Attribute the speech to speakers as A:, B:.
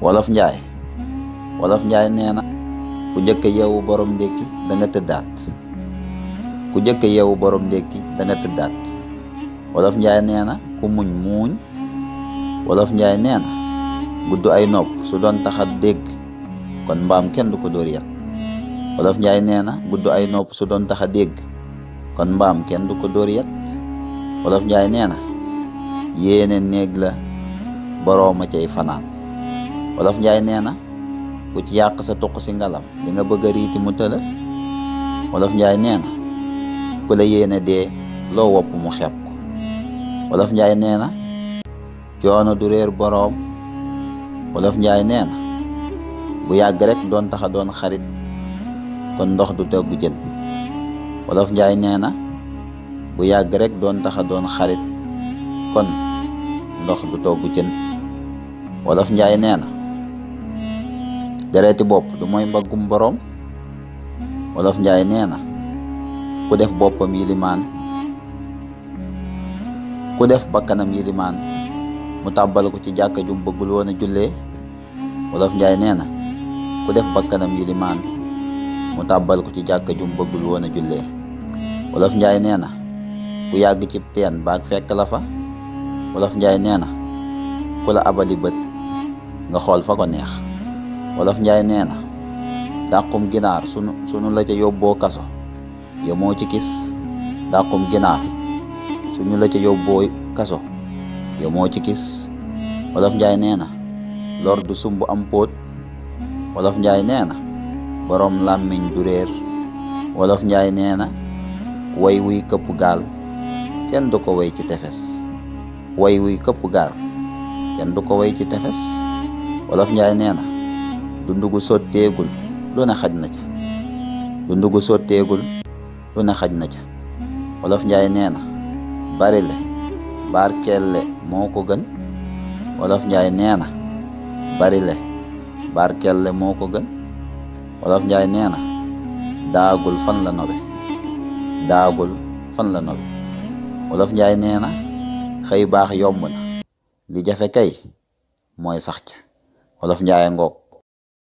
A: wolof njaay wolof njaay nee na ku njëkk a yeewu borom ndékki da nga tëddaat ku njëkk a yeewu borom ndékki da nga tëddaat wolof njaay nee na ku muñ muuñ wolof njaay nee na gudd ay nopp su doon taxa dégg kon mbaam kenn du ko dóor yat wolof njaay nee na gudd ay nopp su doon taxa dégg kon mbaam kenn du ko dóor yat wolof njaay nee na yéene néeg la borooma cay fanaan wolof njaay nee na ku ci yàq sa tuq si ngalam di nga bëgg a riiti mu tëla wolof njaay nee na ku la yéene dee loo wopp mu xeeb ko wolof njaay nee na coono du réer boroom wolof njaay nee na bu yàgg rek doon taxa doon xarit kon ndox du togg jën wolof njaay nee na bu yàgg rek doon taxa doon xarit kon ndox du togg jën wolof njaay nee na dereeti bopp du mooy mbaggum boroom wolof njaay nee na ku def boppam yilimaan ku def bakkanam yilimaan mu tàbbal ko ci jàkka jum bëggul woon a jullee wolof njaay nee na ku def bakkanam yilimaan mu tàbbal ko ci jàkka jum bëggul woon a jullee wolof njaay nee na ku yàgg ci teen baag fekk la fa wolof njaay nee na ku la abali bët nga xool fa ko neex wolof njaay nee na dàqum ginaar sunu la ca yóbboo kaso yemoo ci kis dàqum ginaar suñu la ca yóbboo kaso yemoo ci kis wolof njaay nee na lor du sumb am póot wolof njaay nee na boroom làmmiñ du réer wolof njaay nee na way wuy këpp gaal kenn du ko way ci tefes way wuy këpp gaal kenn du ko way ci tefes wolof njaay nee na dundu gu sotteegul lu ne xaj na ca dundu gu sotteegul lu ne xaj na ca wolof njaay nee na barile barkelle moo ko gën wolof njaay nee na barile barkelle moo ko gën wolof njaay nee na daagul fan la nobe daagul fan la nobe wolof njaay nee na xëy baax yomb na li jafe kay mooy sax ca wolof njaay ngoog